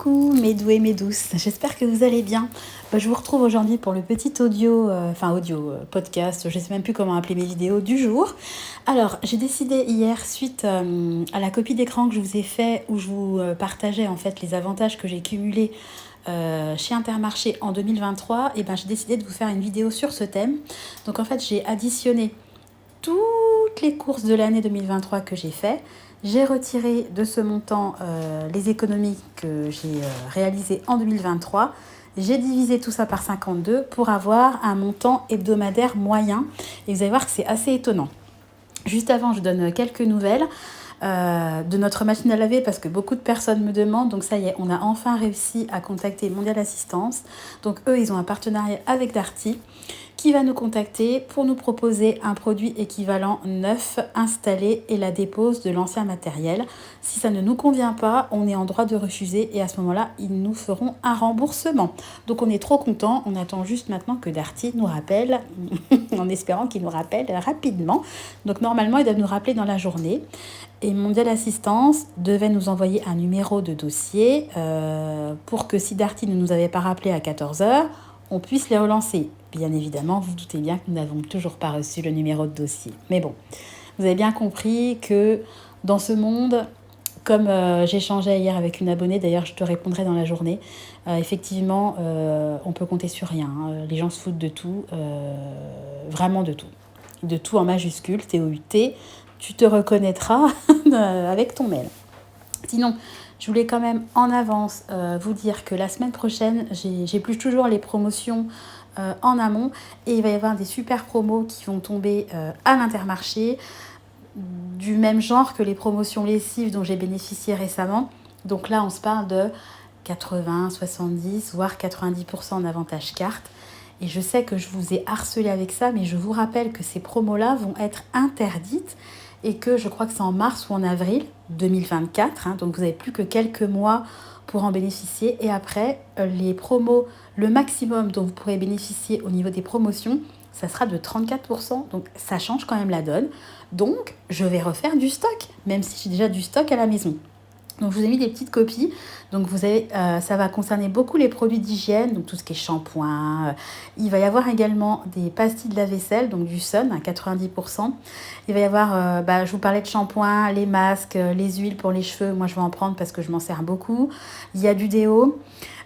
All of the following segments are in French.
Coucou mes doux et mes douces, j'espère que vous allez bien. Je vous retrouve aujourd'hui pour le petit podcast, je ne sais même plus comment appeler mes vidéos du jour. Alors j'ai décidé hier, suite à la copie d'écran que je vous ai fait, où je vous partageais en fait les avantages que j'ai cumulés chez Intermarché en 2023, et j'ai décidé de vous faire une vidéo sur ce thème. Donc en fait j'ai additionné toutes les courses de l'année 2023 que j'ai fait. J'ai retiré de ce montant les économies que j'ai réalisées en 2023. J'ai divisé tout ça par 52 pour avoir un montant hebdomadaire moyen. Et vous allez voir que c'est assez étonnant. Juste avant, je donne quelques nouvelles de notre machine à laver parce que beaucoup de personnes me demandent. Donc ça y est, on a enfin réussi à contacter Mondial Assistance. Donc eux, ils ont un partenariat avec Darty qui va nous contacter pour nous proposer un produit équivalent neuf, installé et la dépose de l'ancien matériel. Si ça ne nous convient pas, on est en droit de refuser et à ce moment-là, ils nous feront un remboursement. Donc on est trop contents, on attend juste maintenant que Darty nous rappelle, en espérant qu'il nous rappelle rapidement. Donc normalement, ils doivent nous rappeler dans la journée. Et Mondial Assistance devait nous envoyer un numéro de dossier pour que si Darty ne nous avait pas rappelé à 14h, on puisse les relancer. Bien évidemment, vous doutez bien que nous n'avons toujours pas reçu le numéro de dossier. Mais bon, vous avez bien compris que dans ce monde, comme j'échangeais hier avec une abonnée, d'ailleurs je te répondrai dans la journée, effectivement, on peut compter sur rien. Les gens se foutent de tout, vraiment de tout. De tout en majuscule, T-O-U-T. Tu te reconnaîtras avec ton mail. Sinon, je voulais quand même en avance vous dire que la semaine prochaine, j'épluche toujours les promotions en amont et il va y avoir des super promos qui vont tomber à l'Intermarché du même genre que les promotions lessives dont j'ai bénéficié récemment. Donc là, on se parle de 80, 70, voire 90% en avantage carte. Et je sais que je vous ai harcelé avec ça, mais je vous rappelle que ces promos-là vont être interdites et que je crois que c'est en mars ou en avril 2024. Donc vous n'avez plus que quelques mois pour en bénéficier. Et après, les promos, le maximum dont vous pourrez bénéficier au niveau des promotions, ça sera de 34%. Donc ça change quand même la donne. Donc je vais refaire du stock, même si j'ai déjà du stock à la maison. Donc je vous ai mis des petites copies. Donc vous avez, ça va concerner beaucoup les produits d'hygiène, donc tout ce qui est shampoing. Il va y avoir également des pastilles de lave-vaisselle, donc du Sun à 90%. Il va y avoir, je vous parlais de shampoing, les masques, les huiles pour les cheveux. Moi je vais en prendre parce que je m'en sers beaucoup. Il y a du déo.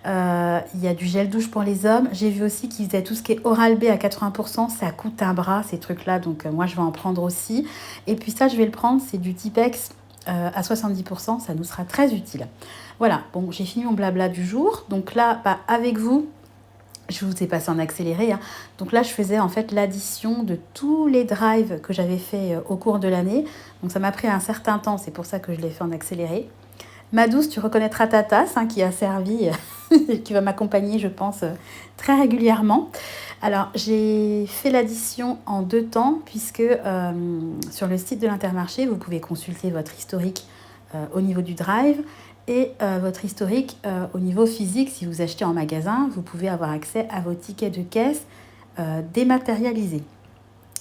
Il y a du gel douche pour les hommes. J'ai vu aussi qu'ils faisaient tout ce qui est Oral-B à 80%. Ça coûte un bras, ces trucs-là. Donc moi, je vais en prendre aussi. Et puis ça, je vais le prendre. C'est du Tipex à 70%. Ça nous sera très utile. Voilà. Bon, j'ai fini mon blabla du jour. Donc là, avec vous, je vous ai passé en accéléré. Donc là, je faisais en fait l'addition de tous les drives que j'avais fait au cours de l'année. Donc ça m'a pris un certain temps. C'est pour ça que je l'ai fait en accéléré. Ma douce, tu reconnaîtras ta tasse qui a servi, qui va m'accompagner, je pense, très régulièrement. Alors, j'ai fait l'addition en 2 temps, puisque sur le site de l'Intermarché, vous pouvez consulter votre historique au niveau du drive et votre historique au niveau physique. Si vous achetez en magasin, vous pouvez avoir accès à vos tickets de caisse dématérialisés.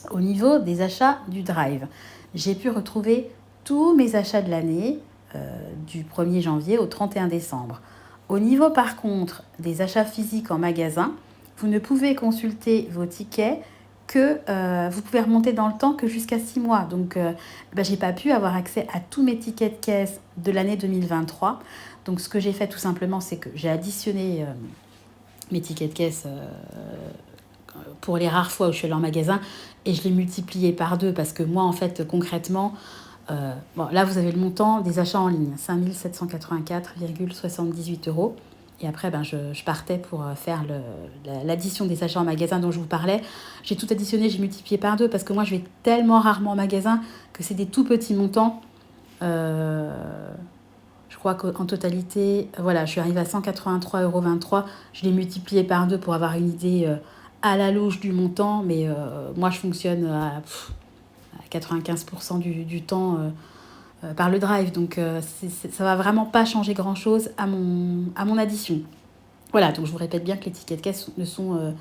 Au niveau des achats du drive, j'ai pu retrouver tous mes achats de l'année, du 1er janvier au 31 décembre. Au niveau par contre des achats physiques en magasin, vous ne pouvez consulter vos tickets que vous pouvez remonter dans le temps que jusqu'à 6 mois. Donc j'ai pas pu avoir accès à tous mes tickets de caisse de l'année 2023. Donc ce que j'ai fait tout simplement, c'est que j'ai additionné mes tickets de caisse pour les rares fois où je suis allée en magasin et je l'ai multiplié par 2 parce que moi en fait concrètement là, vous avez le montant des achats en ligne, 5 784,78 €. Et après, je partais pour faire l'addition des achats en magasin dont je vous parlais. J'ai tout additionné, j'ai multiplié par 2 parce que moi, je vais tellement rarement en magasin que c'est des tout petits montants. Je crois qu'en totalité, je suis arrivée à 183,23 €. Je l'ai multiplié par 2 pour avoir une idée à la louche du montant. Mais moi, je fonctionne à 95% du temps par le drive. Donc ça va vraiment pas changer grand-chose à mon addition. Voilà, donc je vous répète bien que les tickets de caisse ne sont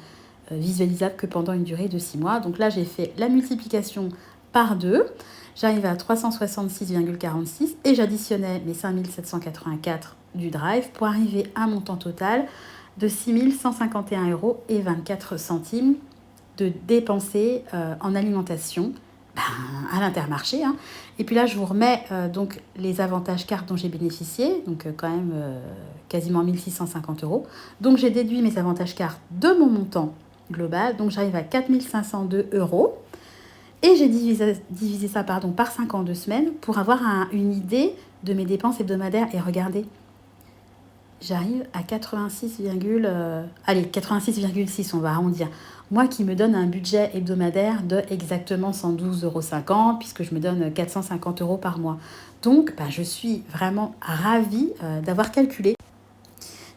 visualisables que pendant une durée de 6 mois. Donc là, j'ai fait la multiplication par 2. j'arrive à 366,46 et j'additionnais mes 5784 du drive pour arriver à un montant total de 6 151,24 € de dépensés en alimentation à l'Intermarché. Hein. Et puis là, je vous remets donc les avantages cartes dont j'ai bénéficié, donc quand même quasiment 1650 €. Donc j'ai déduit mes avantages cartes de mon montant global, donc j'arrive à 4502 €. Et j'ai divisé ça par 52 semaines pour avoir une idée de mes dépenses hebdomadaires. Et regardez, j'arrive à 86,6, on va arrondir. Moi qui me donne un budget hebdomadaire de exactement 112,50 € puisque je me donne 450 € par mois. Donc, je suis vraiment ravie d'avoir calculé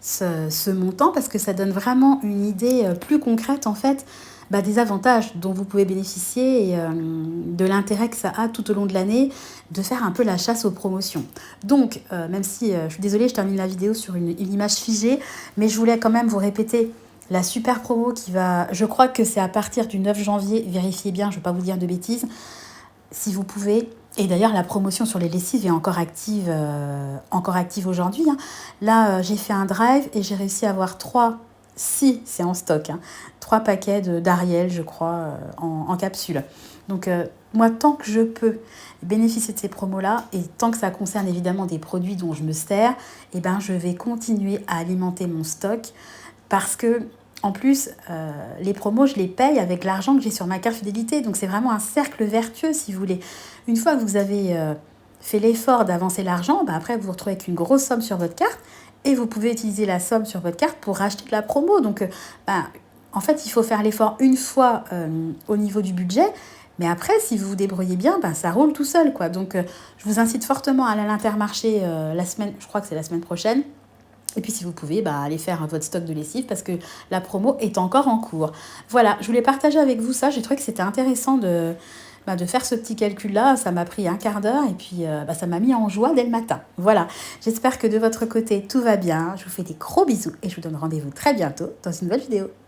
ce montant parce que ça donne vraiment une idée plus concrète en fait des avantages dont vous pouvez bénéficier et de l'intérêt que ça a tout au long de l'année de faire un peu la chasse aux promotions. Donc, même si je suis désolée, je termine la vidéo sur une image figée, mais je voulais quand même vous répéter la super promo qui va, je crois que c'est à partir du 9 janvier, vérifiez bien, je ne vais pas vous dire de bêtises, si vous pouvez. Et d'ailleurs, la promotion sur les lessives est encore active aujourd'hui. Hein. Là, j'ai fait un drive et j'ai réussi à avoir 3, c'est en stock, 3 paquets d'Ariel, je crois, en capsule. Donc, moi, tant que je peux bénéficier de ces promos-là, et tant que ça concerne évidemment des produits dont je me sers, je vais continuer à alimenter mon stock parce que, en plus, les promos, je les paye avec l'argent que j'ai sur ma carte fidélité. Donc, c'est vraiment un cercle vertueux, si vous voulez. Une fois que vous avez fait l'effort d'avancer l'argent, après, vous vous retrouvez avec une grosse somme sur votre carte et vous pouvez utiliser la somme sur votre carte pour racheter de la promo. Donc, en fait, il faut faire l'effort une fois au niveau du budget. Mais après, si vous vous débrouillez bien, ça roule tout seul, quoi. Donc, je vous incite fortement à aller à l'Intermarché la semaine, je crois que c'est la semaine prochaine. Et puis, si vous pouvez, aller faire votre stock de lessive parce que la promo est encore en cours. Voilà, je voulais partager avec vous ça. J'ai trouvé que c'était intéressant de faire ce petit calcul-là. Ça m'a pris un quart d'heure et puis ça m'a mis en joie dès le matin. Voilà, j'espère que de votre côté, tout va bien. Je vous fais des gros bisous et je vous donne rendez-vous très bientôt dans une nouvelle vidéo. Bye.